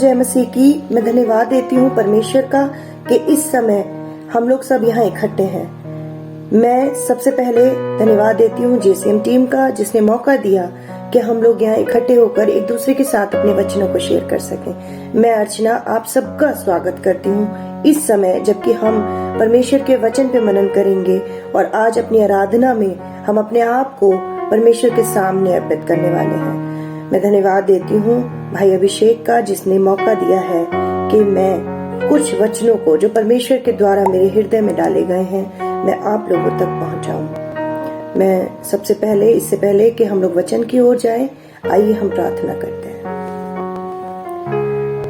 जय मसीह की। मैं धन्यवाद देती हूँ परमेश्वर का कि इस समय हम लोग सब यहाँ इकट्ठे हैं। मैं सबसे पहले धन्यवाद देती हूँ जेसीएम टीम का, जिसने मौका दिया कि हम लोग यहाँ इकट्ठे होकर एक दूसरे के साथ अपने वचनों को शेयर कर सकें। मैं अर्चना आप सबका स्वागत करती हूँ इस समय, जबकि हम परमेश्वर के वचन पे मनन करेंगे और आज अपनी आराधना में हम अपने आप को परमेश्वर के सामने अर्पित करने वाले हैं। मैं धन्यवाद देती हूँ भाई अभिषेक का, जिसने मौका दिया है कि मैं कुछ वचनों को जो परमेश्वर के द्वारा मेरे हृदय में डाले गए हैं मैं आप लोगों तक पहुंचाऊं। मैं सबसे पहले, इससे पहले कि हम लोग वचन की ओर जाएं, आइए हम प्रार्थना करते हैं।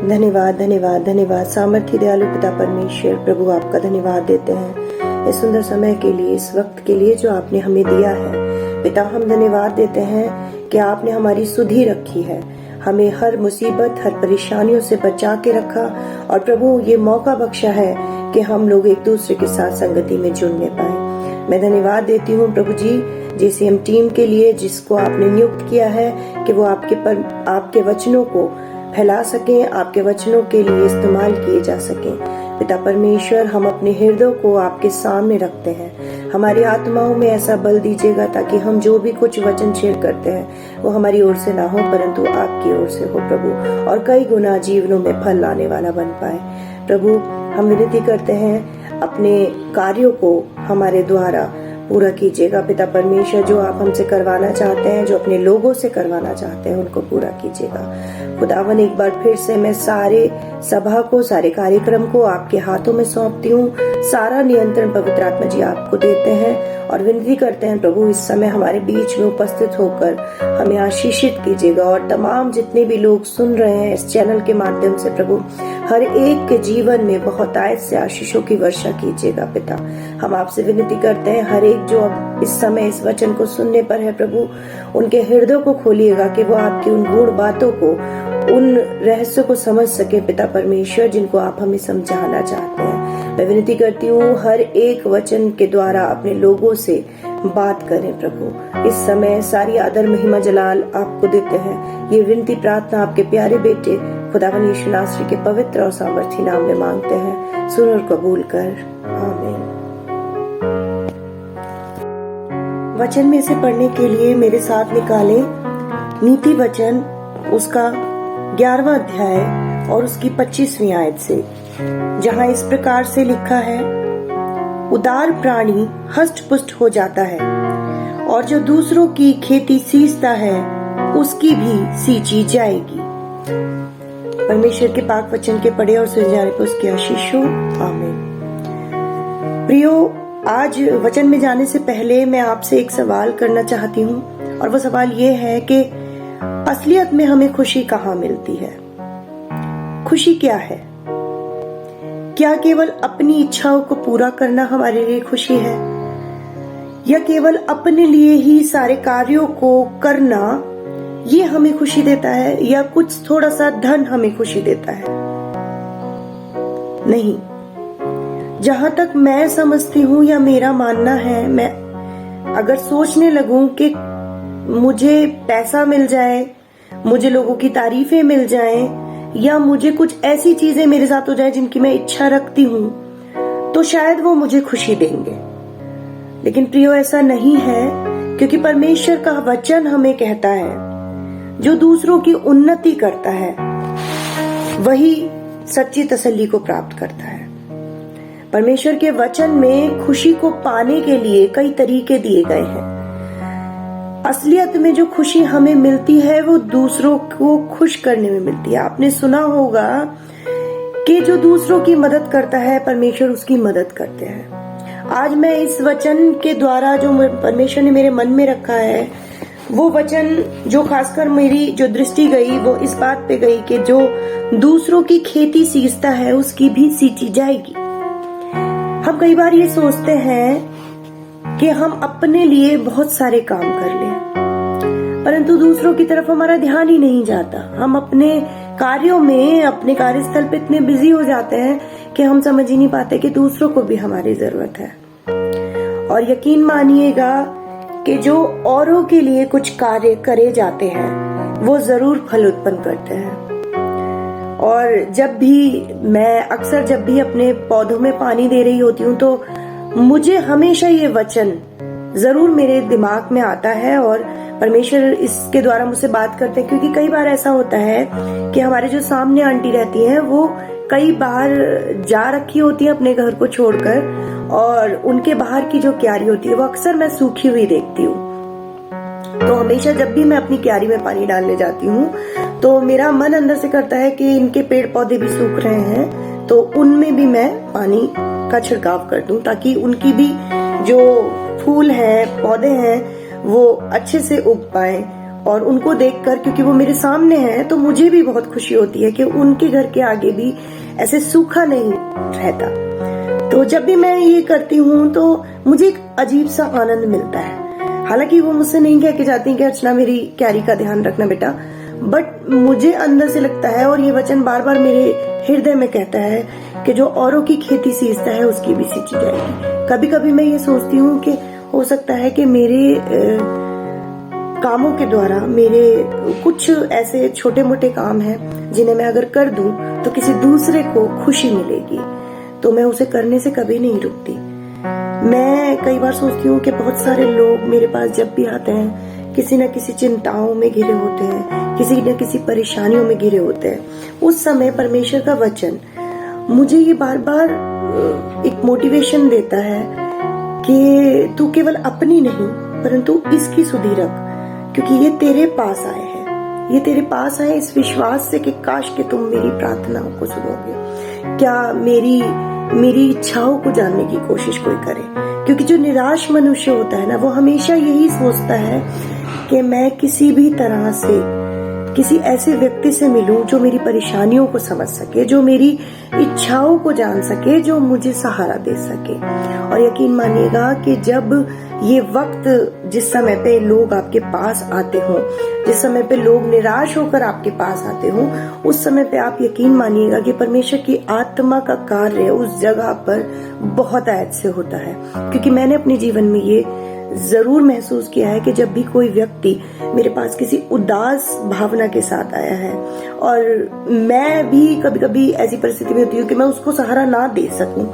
धन्यवाद धन्यवाद धन्यवाद सामर्थ्य दयालु पिता परमेश्वर प्रभु, आपका धन्यवाद देते हैं इस सुंदर समय के लिए, इस वक्त के लिए जो आपने हमें दिया है। पिता, हम धन्यवाद देते हैं कि आपने हमारी सुधि रखी है, हमें हर मुसीबत, हर परेशानियों से बचा के रखा और प्रभु ये मौका बख्शा है कि हम लोग एक दूसरे के साथ संगति में जुड़ने पाए। मैं धन्यवाद देती हूँ प्रभु जी जेसीएम टीम के लिए, जिसको आपने नियुक्त किया है कि वो आपके वचनों को फैला सकें, आपके वचनों के लिए इस्तेमाल किए जा सकें। पिता परमेश्वर, हम अपने हृदयों को आपके सामने रखते हैं। हमारी आत्माओं में ऐसा बल दीजिएगा ताकि हम जो भी कुछ वचन शेयर करते हैं वो हमारी ओर से ना हो परंतु आपकी ओर से हो प्रभु, और कई गुना जीवनों में फल लाने वाला बन पाए। प्रभु, हम विनती करते हैं अपने कार्यों को हमारे द्वारा पूरा कीजिएगा। पिता परमेश्वर, जो आप हमसे करवाना चाहते हैं, जो अपने लोगों से करवाना चाहते हैं, उनको पूरा कीजिएगा। खुदावन, एक बार फिर से मैं सारे सभा को, सारे कार्यक्रम को आपके हाथों में सौंपती हूँ। सारा नियंत्रण पवित्र आत्मा जी आपको देते हैं और विनती करते हैं प्रभु इस समय हमारे बीच में उपस्थित होकर हमें आशीषित कीजिएगा। और तमाम जितने भी लोग सुन रहे हैं इस चैनल के माध्यम से प्रभु, हर एक के जीवन में बहुत आयत से आशीषों की वर्षा कीजिएगा। पिता, हम आपसे विनती करते हैं हर एक जो अब इस समय इस वचन को सुनने पर है प्रभु, उनके हृदयों को खोलिएगा कि वो आपकी उन गूढ़ बातों को, उन रहस्यों को समझ सके पिता परमेश्वर, जिनको आप हमें समझाना चाहते हैं। मैं विनती करती हूँ हर एक वचन के द्वारा अपने लोगों से बात करें प्रभु। इस समय सारी आदर महिमा जलाल आपको देते हैं। ये विनती प्रार्थना आपके प्यारे बेटे खुदावन यीशु नासरी के पवित्र और सामर्थी नाम में मांगते हैं। सुन और कबूल कर, आमीन। वचन में से पढ़ने के लिए मेरे साथ निकालें नीति वचन उसका 11वां अध्याय और उसकी 25वीं आयत से, जहाँ इस प्रकार से लिखा है, उदार प्राणी हष्ट पुष्ट हो जाता है और जो दूसरों की खेती सींचता है उसकी भी सींची जाएगी। परमेश्वर के पाक वचन के पढ़े और सुन जाने पर उसकी आशीष हो, आमीन। प्रियो, आज वचन में जाने से पहले मैं आपसे एक सवाल करना चाहती हूँ और वो सवाल ये है कि असलियत में हमें खुशी कहाँ मिलती है? खुशी क्या है? क्या केवल अपनी इच्छाओं को पूरा करना हमारे लिए खुशी है, या केवल अपने लिए ही सारे कार्यों को करना ये हमें खुशी देता है, या कुछ थोड़ा सा धन हमें खुशी देता है? नहीं, जहां तक मैं समझती हूँ या मेरा मानना है, मैं अगर सोचने लगूं कि मुझे पैसा मिल जाए, मुझे लोगों की तारीफें मिल जाएं, या मुझे कुछ ऐसी चीजें मेरे साथ हो जाए जिनकी मैं इच्छा रखती हूँ, तो शायद वो मुझे खुशी देंगे। लेकिन प्रियो, ऐसा नहीं है, क्योंकि परमेश्वर का वचन हमें कहता है जो दूसरों की उन्नति करता है वही सच्ची तसल्ली को प्राप्त करता है। परमेश्वर के वचन में खुशी को पाने के लिए कई तरीके दिए गए हैं। असलियत में जो खुशी हमें मिलती है वो दूसरों को खुश करने में मिलती है। आपने सुना होगा कि जो दूसरों की मदद करता है परमेश्वर उसकी मदद करते हैं। आज मैं इस वचन के द्वारा जो परमेश्वर ने मेरे मन में रखा है, वो वचन जो खासकर मेरी जो दृष्टि गई वो इस बात पे गई कि जो दूसरों की खेती सींचता है उसकी भी सींची जाएगी। हम कई बार ये सोचते हैं कि हम अपने लिए बहुत सारे काम कर लें, परंतु दूसरों की तरफ हमारा ध्यान ही नहीं जाता। हम अपने कार्यों में, अपने कार्यस्थल पे इतने बिजी हो जाते हैं कि हम समझ ही नहीं पाते कि दूसरों को भी हमारी जरूरत है। और यकीन मानिएगा कि जो औरों के लिए कुछ कार्य करे जाते हैं वो जरूर फल उत्पन्न करते हैं। और जब भी अपने पौधों में पानी दे रही होती हूँ तो मुझे हमेशा ये वचन जरूर मेरे दिमाग में आता है और परमेश्वर इसके द्वारा मुझसे बात करते हैं। क्योंकि कई बार ऐसा होता है कि हमारे जो सामने आंटी रहती हैं वो कई बार जा रखी होती है अपने घर को छोड़कर, और उनके बाहर की जो क्यारी होती है वो अक्सर मैं सूखी हुई देखती हूँ। तो हमेशा जब भी मैं अपनी क्यारी में पानी डालने जाती हूँ तो मेरा मन अंदर से करता है कि इनके पेड़ पौधे भी सूख रहे हैं तो उनमें भी मैं पानी का छिड़काव कर दूं, ताकि उनकी भी जो फूल हैं, पौधे हैं, वो अच्छे से उग पाए। और उनको देखकर, क्योंकि वो मेरे सामने हैं, तो मुझे भी बहुत खुशी होती है कि उनके घर के आगे भी ऐसे सूखा नहीं रहता। तो जब भी मैं ये करती हूँ तो मुझे एक अजीब सा आनंद मिलता है। हालांकि वो मुझसे नहीं कह के जाती कि अर्चना मेरी क्यारी का ध्यान रखना बेटा, बट मुझे अंदर से लगता है, और ये वचन बार बार मेरे हृदय में कहता है कि जो औरों की खेती सींचता है उसकी भी सींची जाएगी। कभी कभी मैं ये सोचती हूँ कि हो सकता है कि मेरे कामों के द्वारा, मेरे कुछ ऐसे छोटे मोटे काम हैं जिन्हें मैं अगर कर दूं तो किसी दूसरे को खुशी मिलेगी, तो मैं उसे करने से कभी नहीं रुकती। मैं कई बार सोचती हूँ कि बहुत सारे लोग मेरे पास जब भी आते हैं किसी न किसी चिंताओं में घिरे होते हैं, किसी न किसी परेशानियों में घिरे होते हैं। उस समय परमेश्वर का वचन मुझे ये बार बार एक मोटिवेशन देता है कि तू केवल अपनी नहीं परंतु इसकी सुधि रख, क्योंकि ये तेरे पास आए हैं। ये तेरे पास आए इस विश्वास से कि काश कि तुम मेरी प्रार्थनाओं को सुनोगे। क्या मेरी इच्छाओं को जानने की कोशिश कोई करे, क्योंकि जो निराश मनुष्य होता है ना, वो हमेशा यही सोचता है कि मैं किसी भी तरह से किसी ऐसे व्यक्ति से मिलूं जो मेरी परेशानियों को समझ सके, जो मेरी इच्छाओं को जान सके, जो मुझे सहारा दे सके। और यकीन मानिएगा कि जब ये वक्त, जिस समय पे लोग आपके पास आते हो, जिस समय पे लोग निराश होकर आपके पास आते हो, उस समय पे आप यकीन मानिएगा कि परमेश्वर की आत्मा का कार्य उस जगह पर बहुत आयत से होता है। क्योंकि मैंने अपने जीवन में ये जरूर महसूस किया है कि जब भी कोई व्यक्ति मेरे पास किसी उदास भावना के साथ आया है, और मैं भी कभी कभी ऐसी परिस्थिति में होती हूँ कि मैं उसको सहारा ना दे सकूं,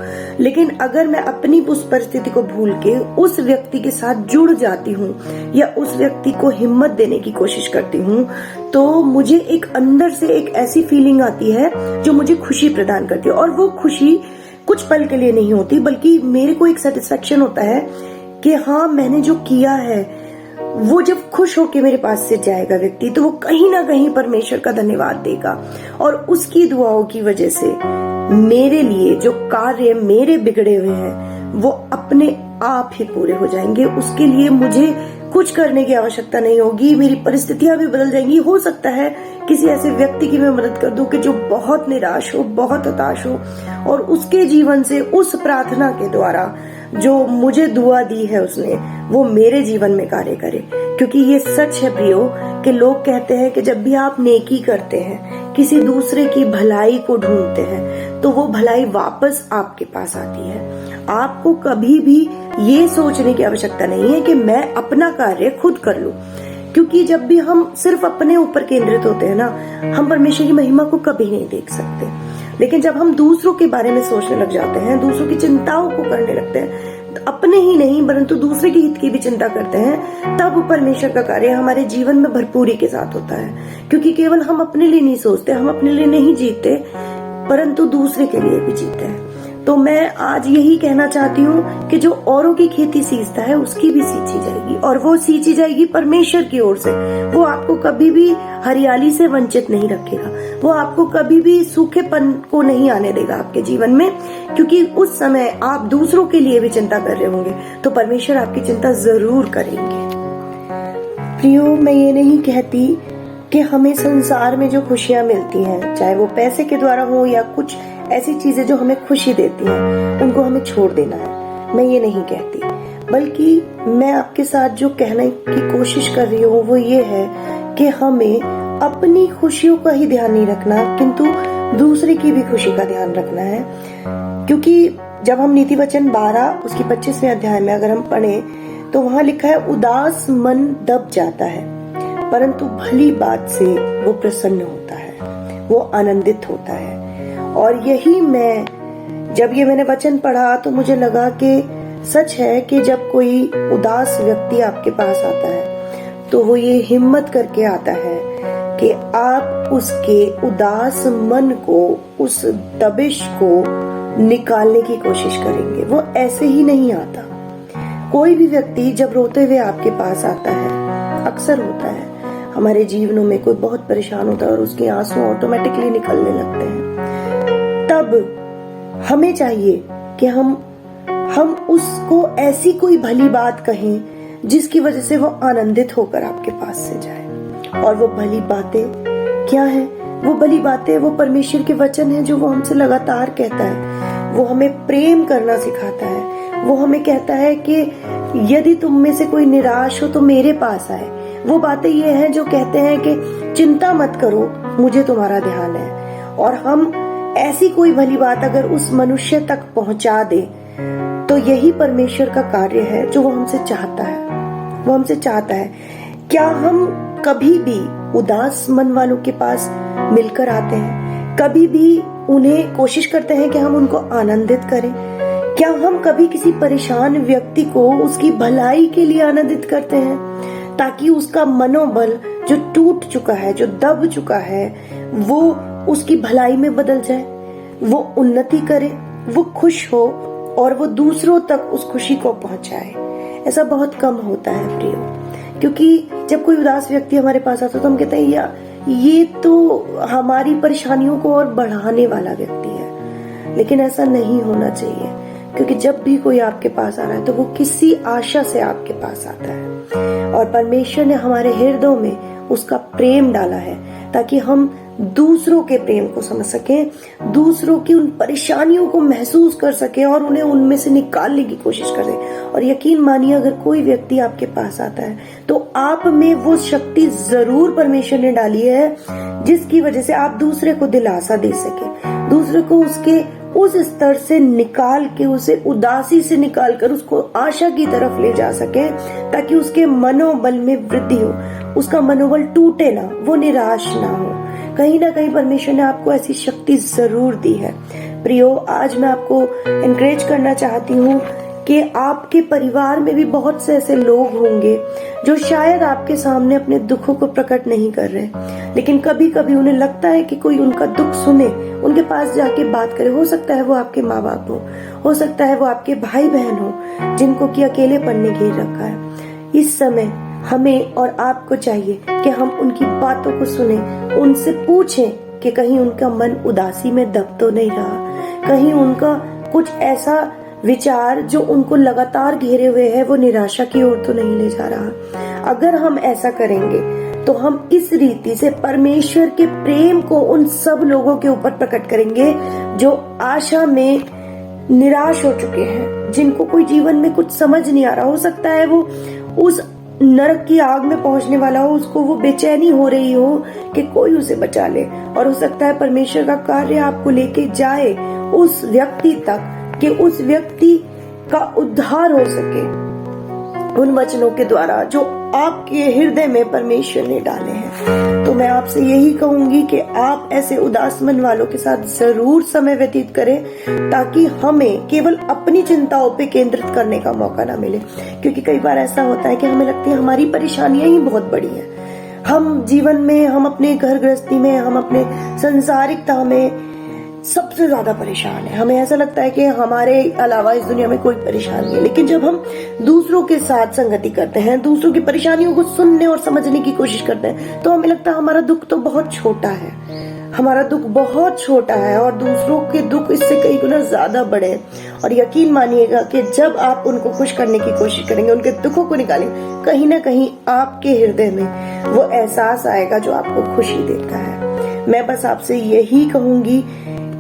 लेकिन अगर मैं अपनी उस परिस्थिति को भूल के उस व्यक्ति के साथ जुड़ जाती हूँ या उस व्यक्ति को हिम्मत देने की कोशिश करती हूँ, तो मुझे एक अंदर से एक ऐसी फीलिंग आती है जो मुझे खुशी प्रदान करती है। और वो खुशी कुछ पल के लिए नहीं होती, बल्कि मेरे को एक सेटिस्फेक्शन होता है कि हाँ, मैंने जो किया है वो जब खुश होके मेरे पास से जाएगा व्यक्ति, तो वो कहीं ना कहीं परमेश्वर का धन्यवाद देगा, और उसकी दुआओं की वजह से मेरे लिए जो कार्य मेरे बिगड़े हुए हैं वो अपने आप ही पूरे हो जाएंगे। उसके लिए मुझे कुछ करने की आवश्यकता नहीं होगी, मेरी परिस्थितियां भी बदल जाएंगी। हो सकता है किसी ऐसे व्यक्ति की मैं मदद कर दूं कि जो बहुत निराश हो, बहुत हताश हो, और उसके जीवन से उस प्रार्थना के द्वारा जो मुझे दुआ दी है उसने, वो मेरे जीवन में कार्य करे। क्योंकि ये सच है प्रियो कि लोग कहते हैं कि जब भी आप नेकी करते हैं, किसी दूसरे की भलाई को ढूंढते हैं, तो वो भलाई वापस आपके पास आती है। आपको कभी भी ये सोचने की आवश्यकता नहीं है कि मैं अपना कार्य खुद कर लूं, क्योंकि जब भी हम सिर्फ अपने ऊपर केंद्रित होते हैं ना, हम परमेश्वर की महिमा को कभी नहीं देख सकते। लेकिन जब हम दूसरों के बारे में सोचने लग जाते हैं, दूसरों की चिंताओं को करने लगते हैं, अपने ही नहीं परंतु दूसरे के हित की भी चिंता करते हैं, तब परमेश्वर का कार्य हमारे जीवन में भरपूरी के साथ होता है। क्योंकि केवल हम अपने लिए नहीं सोचते, हम अपने लिए नहीं जीते, परंतु दूसरे के लिए भी जीते हैं। तो मैं आज यही कहना चाहती हूँ कि जो औरों की खेती सींचता है उसकी भी सींची जाएगी, और वो सींची जाएगी परमेश्वर की ओर से। वो आपको कभी भी हरियाली से वंचित नहीं रखेगा, वो आपको कभी भी सूखेपन को नहीं आने देगा आपके जीवन में, क्योंकि उस समय आप दूसरों के लिए भी चिंता कर रहे होंगे, तो परमेश्वर आपकी चिंता जरूर करेंगे। प्रियो, मैं ये नहीं कहती कि हमें संसार में जो खुशियां मिलती हैं, चाहे वो पैसे के द्वारा हो या कुछ ऐसी चीजें जो हमें खुशी देती हैं, उनको हमें छोड़ देना है। मैं ये नहीं कहती, बल्कि मैं आपके साथ जो कहने की कोशिश कर रही हूँ वो ये है कि हमें अपनी खुशियों का ही ध्यान नहीं रखना, किंतु दूसरे की भी खुशी का ध्यान रखना है। क्योंकि जब हम नीति वचन 12 उसकी 25वें अध्याय में अगर हम पढ़े तो वहां लिखा है, उदास मन दब जाता है परंतु भली बात से वो प्रसन्न होता है। वो आनंदित होता है। और यही जब मैंने वचन पढ़ा तो मुझे लगा कि सच है कि जब कोई उदास व्यक्ति आपके पास आता है तो वो ये हिम्मत करके आता है कि आप उसके उदास मन को, उस दबिश को निकालने की कोशिश करेंगे। वो ऐसे ही नहीं आता। कोई भी व्यक्ति जब रोते हुए आपके पास आता है, अक्सर होता है हमारे जीवनों में कोई बहुत परेशान होता है और उसके आंसू ऑटोमेटिकली निकलने लगते हैं, तब हमें चाहिए कि हम उसको ऐसी कोई भली बात कहें जिसकी वजह से वो आनंदित होकर आपके पास से जाए। और वो भली बातें क्या है? वो भली बातें वो परमेश्वर के वचन है जो वो हमसे लगातार कहता है। वो हमें प्रेम करना सिखाता है। वो हमें कहता है कि यदि तुम में से कोई निराश हो तो मेरे पास आए। वो बातें ये हैं जो कहते हैं कि चिंता मत करो, मुझे तुम्हारा ध्यान है। और हम ऐसी कोई भली बात अगर उस मनुष्य तक पहुंचा दे तो यही परमेश्वर का कार्य है जो वो हमसे चाहता है। वो हमसे चाहता है। क्या हम कभी भी उदास मन वालों के पास मिलकर आते हैं? कभी भी उन्हें कोशिश करते हैं कि हम उनको आनंदित करें? क्या हम कभी किसी परेशान व्यक्ति को उसकी भलाई के लिए आनंदित करते हैं ताकि उसका मनोबल जो टूट चुका है, जो दब चुका है, वो उसकी भलाई में बदल जाए, वो उन्नति करे, वो खुश हो और वो दूसरों तक उस खुशी को पहुंचाए? ऐसा बहुत कम होता है प्रियो, क्योंकि जब कोई उदास व्यक्ति हमारे पास आता है तो हम कहते हैं यार ये तो हमारी परेशानियों को और बढ़ाने वाला व्यक्ति है। लेकिन ऐसा नहीं होना चाहिए, क्योंकि जब भी कोई आपके पास आ रहा है तो वो किसी आशा से आपके पास आता है और परमेश्वर ने हमारे हृदयों में उसका प्रेम डाला है ताकि हम दूसरों के प्रेम को समझ सकें, दूसरों की उन परेशानियों को महसूस कर सके और उन्हें उनमें से निकालने की कोशिश करें। और यकीन मानिए अगर कोई व्यक्ति आपके पास आता है तो आप में वो शक्ति जरूर परमेश्वर ने डाली है जिसकी वजह से आप दूसरे को दिलासा दे सके, दूसरे को उसके उस स्तर से निकाल के, उसे उदासी से निकाल कर उसको आशा की तरफ ले जा सके ताकि उसके मनोबल में वृद्धि हो, उसका मनोबल टूटे ना, वो निराश ना हो। कहीं ना कहीं परमेश्वर ने आपको ऐसी शक्ति जरूर दी है। प्रियो, आज मैं आपको एनकरेज करना चाहती हूँ कि आपके परिवार में भी बहुत से ऐसे लोग होंगे जो शायद आपके सामने अपने दुखों को प्रकट नहीं कर रहे, लेकिन कभी कभी उन्हें लगता है कि कोई उनका दुख सुने, उनके पास जाके बात करे। हो सकता है वो आपके माँ बाप हो सकता है वो आपके भाई बहन हो जिनको कि अकेलेपन ने घेर रखा है। इस समय हमें और आपको चाहिए कि हम उनकी बातों को सुने, उनसे पूछें कि कहीं उनका मन उदासी में दब तो नहीं रहा, कहीं उनका कुछ ऐसा विचार जो उनको लगातार घेरे हुए है वो निराशा की ओर तो नहीं ले जा रहा। अगर हम ऐसा करेंगे तो हम इस रीति से परमेश्वर के प्रेम को उन सब लोगों के ऊपर प्रकट करेंगे जो आशा में निराश हो चुके हैं, जिनको कोई जीवन में कुछ समझ नहीं आ रहा। हो सकता है वो उस नरक की आग में पहुंचने वाला हो, उसको वो बेचैनी हो रही हो कि कोई उसे बचा ले। और हो सकता है परमेश्वर का कार्य आपको लेके जाए उस व्यक्ति तक कि उस व्यक्ति का उद्धार हो सके उन वचनों के द्वारा जो आपके हृदय में परमेश्वर ने डाले हैं। तो मैं आपसे यही कहूंगी कि आप ऐसे उदास मन वालों के साथ जरूर समय व्यतीत करें ताकि हमें केवल अपनी चिंताओं पे केंद्रित करने का मौका ना मिले। क्योंकि कई बार ऐसा होता है कि हमें लगती है हमारी परेशानियां ही बहुत बड़ी हैं। हम जीवन में, हम अपने घर गृहस्थी में, हम अपने संसारिकता में सबसे ज्यादा परेशान है। हमें ऐसा लगता है कि हमारे अलावा इस दुनिया में कोई परेशानी नहीं है। लेकिन जब हम दूसरों के साथ संगति करते हैं, दूसरों की परेशानियों को सुनने और समझने की कोशिश करते हैं, तो हमें लगता है हमारा दुख तो बहुत छोटा है, हमारा दुख बहुत छोटा है और दूसरों के दुख इससे कई गुना ज्यादा बड़े हैं। और यकीन मानिएगा कि जब आप उनको खुश करने की कोशिश करेंगे, उनके दुखों को निकालेंगे, कहीं ना कहीं आपके हृदय में वो एहसास आएगा जो आपको खुशी देता है। मैं बस आपसे यही कहूंगी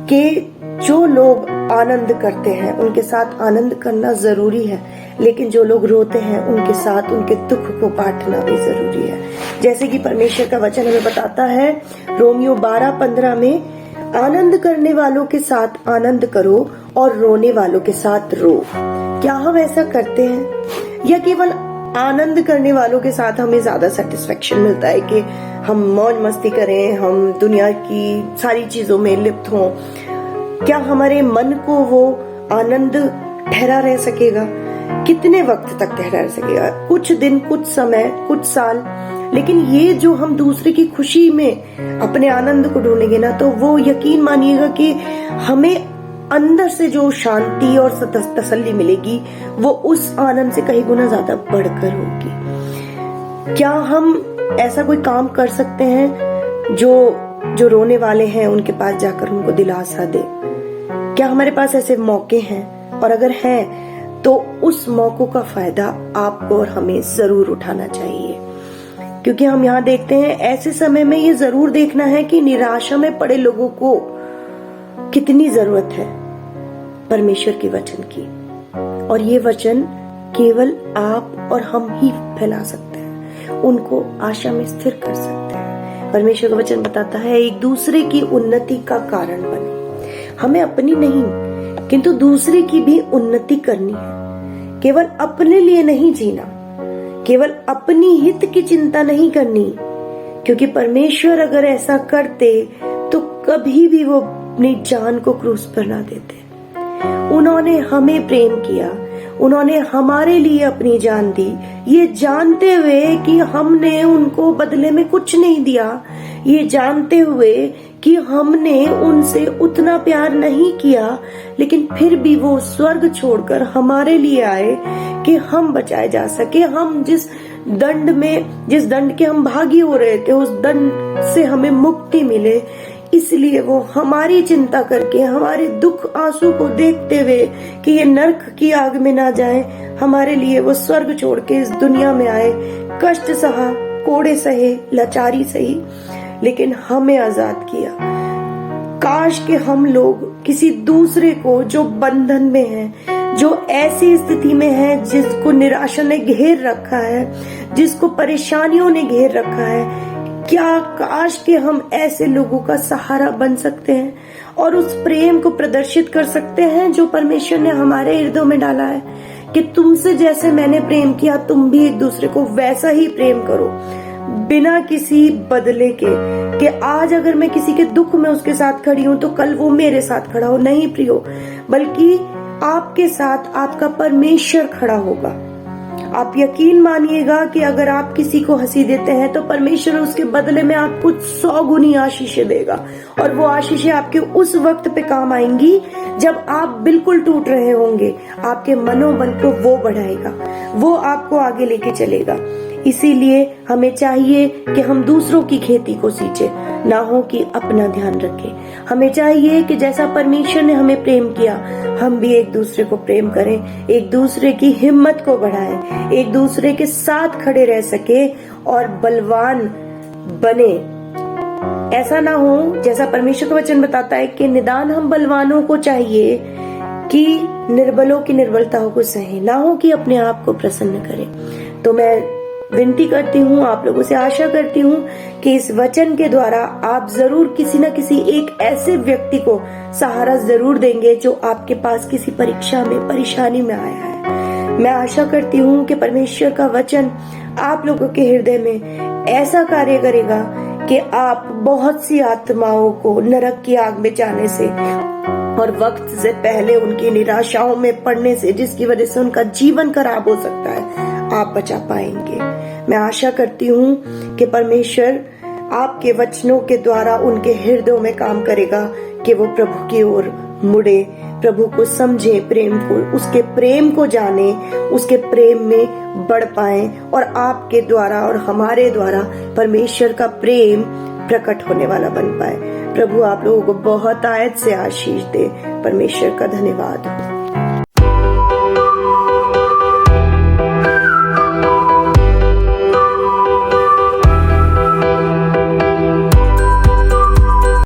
कि जो लोग आनंद करते हैं उनके साथ आनंद करना जरूरी है, लेकिन जो लोग रोते हैं उनके साथ उनके दुख को बांटना भी जरूरी है। जैसे कि परमेश्वर का वचन हमें बताता है रोमियो 12:15 में, आनंद करने वालों के साथ आनंद करो और रोने वालों के साथ रो। क्या हम ऐसा करते हैं या केवल आनंद करने वालों के साथ हमें ज्यादा सेटिस्फेक्शन मिलता है कि हम मौज मस्ती करें, हम दुनिया की सारी चीजों में लिप्त हों। क्या हमारे मन को वो आनंद ठहरा रह सकेगा? कितने वक्त तक ठहरा रह सकेगा? कुछ दिन, कुछ समय, कुछ साल। लेकिन ये जो हम दूसरे की खुशी में अपने आनंद को ढूंढेंगे ना, तो वो यकीन मानिएगा कि हमें अंदर से जो शांति और तसल्ली मिलेगी वो उस आनंद से कई गुना ज्यादा बढ़कर होगी। क्या हम ऐसा कोई काम कर सकते हैं जो रोने वाले हैं उनके पास जाकर उनको दिलासा दे? क्या हमारे पास ऐसे मौके हैं? और अगर हैं तो उस मौकों का फायदा आपको और हमें जरूर उठाना चाहिए, क्योंकि हम यहाँ देखते हैं ऐसे समय में ये जरूर देखना है कि निराशा में पड़े लोगों को कितनी जरूरत है परमेश्वर के वचन की। और ये वचन केवल आप और हम ही फैला सकते हैं, उनको आशा में स्थिर कर सकते हैं। परमेश्वर का वचन बताता है एक दूसरे की उन्नति का कारण बने। हमें अपनी नहीं किंतु दूसरे की भी उन्नति करनी है। केवल अपने लिए नहीं जीना, केवल अपनी हित की चिंता नहीं करनी, क्योंकि परमेश्वर अगर ऐसा करते तो कभी भी वो अपनी जान को क्रूस पर ना देते। उन्होंने हमें प्रेम किया, उन्होंने हमारे लिए अपनी जान दी, ये जानते हुए कि हमने उनको बदले में कुछ नहीं दिया, ये जानते हुए कि हमने उनसे उतना प्यार नहीं किया, लेकिन फिर भी वो स्वर्ग छोड़कर हमारे लिए आए कि हम बचाए जा सके। हम जिस दंड के हम भागी हो रहे थे, उस दंड से हमें मुक्ति मिले, इसलिए वो हमारी चिंता करके, हमारे दुख आंसू को देखते हुए कि ये नरक की आग में ना जाए, हमारे लिए वो स्वर्ग छोड़ के इस दुनिया में आए। कष्ट सहा, कोड़े सहे, लाचारी सही, लेकिन हमें आजाद किया। काश के हम लोग किसी दूसरे को जो बंधन में है, जो ऐसी स्थिति में है, जिसको निराशा ने घेर रखा है, जिसको परेशानियों ने घेर रखा है, क्या काश के हम ऐसे लोगों का सहारा बन सकते हैं और उस प्रेम को प्रदर्शित कर सकते हैं जो परमेश्वर ने हमारे हृदयों में डाला है कि तुमसे जैसे मैंने प्रेम किया, तुम भी एक दूसरे को वैसा ही प्रेम करो, बिना किसी बदले के कि आज अगर मैं किसी के दुख में उसके साथ खड़ी हूं तो कल वो मेरे साथ खड़ा हो। नहीं प्रियो, बल्कि आपके साथ आपका परमेश्वर खड़ा होगा। आप यकीन मानिएगा कि अगर आप किसी को हंसी देते हैं तो परमेश्वर उसके बदले में आपको 100 गुनी आशीषें देगा, और वो आशीषें आपके उस वक्त पे काम आएंगी जब आप बिल्कुल टूट रहे होंगे। आपके मनोबल को वो बढ़ाएगा, वो आपको आगे लेके चलेगा। इसीलिए हमें चाहिए कि हम दूसरों की खेती को सींचे, ना हो कि अपना ध्यान रखें। हमें चाहिए कि जैसा परमेश्वर ने हमें प्रेम किया, हम भी एक दूसरे को प्रेम करें, एक दूसरे की हिम्मत को बढ़ाएं, एक दूसरे के साथ खड़े रह सके और बलवान बने। ऐसा ना हो जैसा परमेश्वर का वचन बताता है कि निदान हम बलवानों को चाहिए कि निर्बलों की निर्बलताओं को सहे, ना हो कि अपने आप को प्रसन्न करें। तो मैं विनती करती हूँ, आप लोगों से आशा करती हूँ कि इस वचन के द्वारा आप जरूर किसी न किसी एक ऐसे व्यक्ति को सहारा जरूर देंगे जो आपके पास किसी परीक्षा में, परेशानी में आया है। मैं आशा करती हूँ कि परमेश्वर का वचन आप लोगों के हृदय में ऐसा कार्य करेगा कि आप बहुत सी आत्माओं को नरक की आग में जाने से और वक्त से पहले उनकी निराशाओं में पड़ने से, जिसकी वजह से उनका जीवन खराब हो सकता है, आप बचा पाएंगे। मैं आशा करती हूँ कि परमेश्वर आपके वचनों के द्वारा उनके हृदयों में काम करेगा कि वो प्रभु की ओर मुड़े, प्रभु को समझे, प्रेम को, उसके प्रेम को जाने, उसके प्रेम में बढ़ पाए और आपके द्वारा और हमारे द्वारा परमेश्वर का प्रेम प्रकट होने वाला बन पाए। प्रभु आप लोगों को बहुत आयत से आशीष दे। परमेश्वर का धन्यवाद।